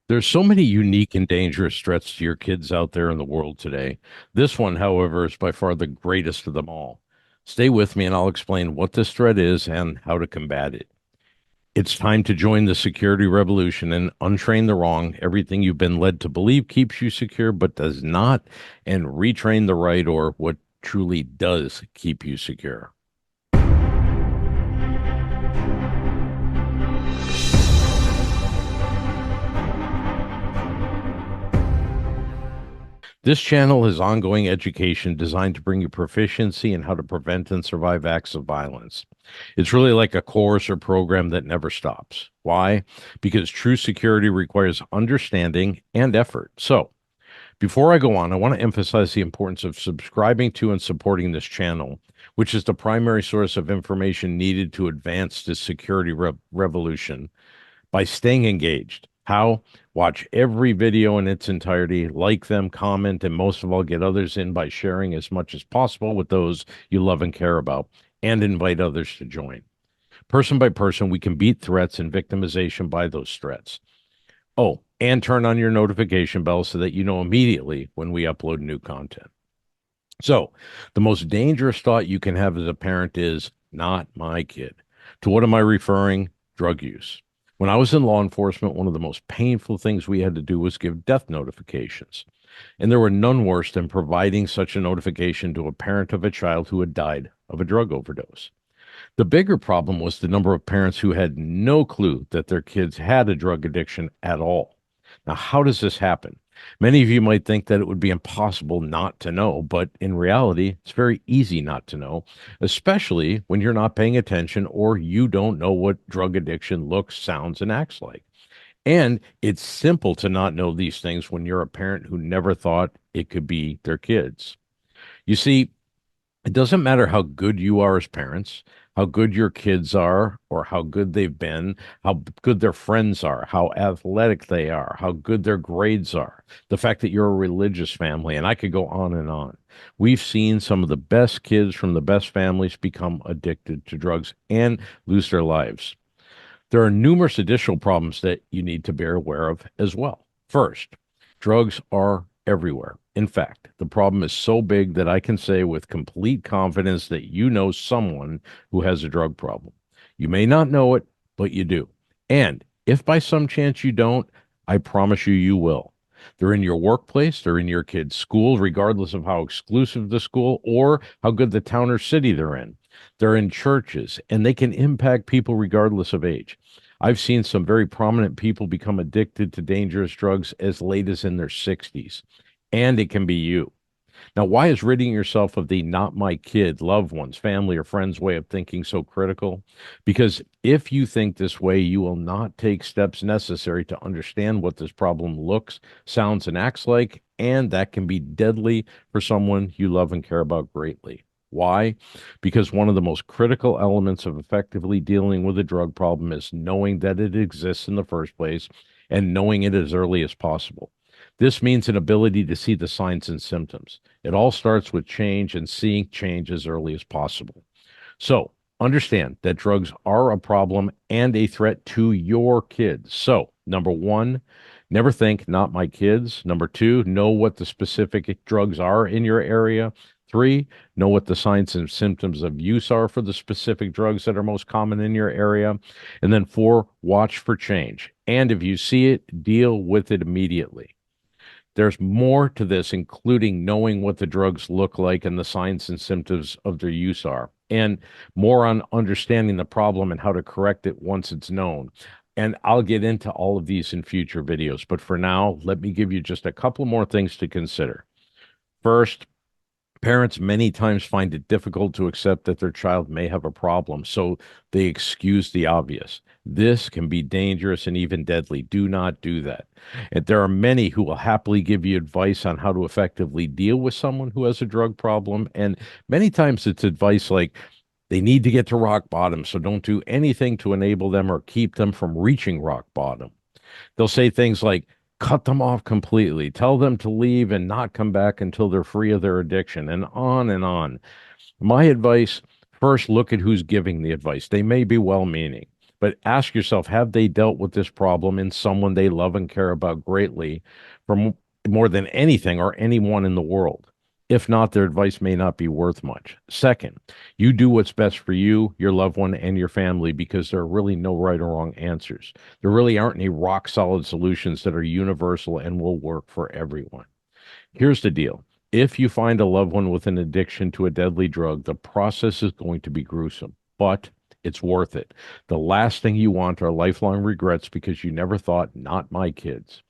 There's so many unique and dangerous threats to your kids out there in the world today. This one, however, is by far the greatest of them all. Stay with me and I'll explain what this threat is and how to combat it. It's time to join the security revolution and untrain the wrong. Everything you've been led to believe keeps you secure but does not, and retrain the right or what truly does keep you secure. This channel is ongoing education designed to bring you proficiency in how to prevent and survive acts of violence. It's really like a course or program that never stops. Why? Because true security requires understanding and effort. So, before I go on, I want to emphasize the importance of subscribing to and supporting this channel, which is the primary source of information needed to advance this security revolution by staying engaged. How? Watch every video in its entirety, like them, comment, and most of all, get others in by sharing as much as possible with those you love and care about, and invite others to join. Person by person, we can beat threats and victimization by those threats. Oh, and turn on your notification bell so that you know immediately when we upload new content. So, the most dangerous thought you can have as a parent is not my kid. To what am I referring? Drug use. When I was in law enforcement, one of the most painful things we had to do was give death notifications. And there were none worse than providing such a notification to a parent of a child who had died of a drug overdose. The bigger problem was the number of parents who had no clue that their kids had a drug addiction at all. Now, how does this happen? Many of you might think that it would be impossible not to know, but in reality, it's very easy not to know, especially when you're not paying attention or you don't know what drug addiction looks, sounds, and acts like. And it's simple to not know these things when you're a parent who never thought it could be their kids. You see, it doesn't matter how good you are as parents, how good your kids are, or how good they've been, how good their friends are, how athletic they are, how good their grades are, the fact that you're a religious family, and I could go on and on. We've seen some of the best kids from the best families become addicted to drugs and lose their lives. There are numerous additional problems that you need to be aware of as well. First, drugs are everywhere. In fact, the problem is so big that I can say with complete confidence that you know someone who has a drug problem. You may not know it, but you do. And if by some chance you don't, I promise you, you will. They're in your workplace, they're in your kid's school, regardless of how exclusive the school or how good the town or city they're in. They're in churches, and they can impact people regardless of age. I've seen some very prominent people become addicted to dangerous drugs as late as in their 60s, and it can be you. Now, why is ridding yourself of the not my kid, loved ones, family, or friends way of thinking so critical? Because if you think this way, you will not take steps necessary to understand what this problem looks, sounds, and acts like, and that can be deadly for someone you love and care about greatly. Why? Because one of the most critical elements of effectively dealing with a drug problem is knowing that it exists in the first place and knowing it as early as possible. This means an ability to see the signs and symptoms. It all starts with change and seeing change as early as possible. So, understand that drugs are a problem and a threat to your kids. So, number one, never think, not my kids. Number two, know what the specific drugs are in your area. Three, know what the signs and symptoms of use are for the specific drugs that are most common in your area. And then four, watch for change. And if you see it, deal with it immediately. There's more to this, including knowing what the drugs look like and the signs and symptoms of their use are, and more on understanding the problem and how to correct it once it's known. And I'll get into all of these in future videos. But for now, let me give you just a couple more things to consider. First, parents many times find it difficult to accept that their child may have a problem, so they excuse the obvious. This can be dangerous and even deadly. Do not do that. And there are many who will happily give you advice on how to effectively deal with someone who has a drug problem. And many times it's advice like they need to get to rock bottom, so don't do anything to enable them or keep them from reaching rock bottom. They'll say things like, cut them off completely, tell them to leave and not come back until they're free of their addiction, and on and on. My advice, first look at who's giving the advice. They may be well meaning, But ask yourself, have they dealt with this problem in someone they love and care about greatly for more than anything or anyone in the world? If not, their advice may not be worth much. Second, you do what's best for you, your loved one, and your family because there are really no right or wrong answers. There really aren't any rock solid solutions that are universal and will work for everyone. Here's the deal. If you find a loved one with an addiction to a deadly drug, the process is going to be gruesome, but it's worth it. The last thing you want are lifelong regrets because you never thought, not my kids.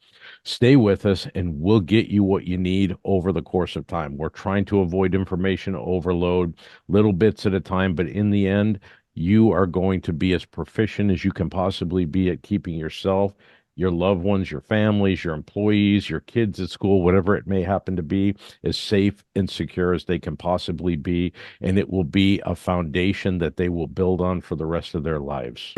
Stay with us and we'll get you what you need over the course of time. We're trying to avoid information overload, little bits at a time, but in the end, you are going to be as proficient as you can possibly be at keeping yourself, your loved ones, your families, your employees, your kids at school, whatever it may happen to be, as safe and secure as they can possibly be. And it will be a foundation that they will build on for the rest of their lives.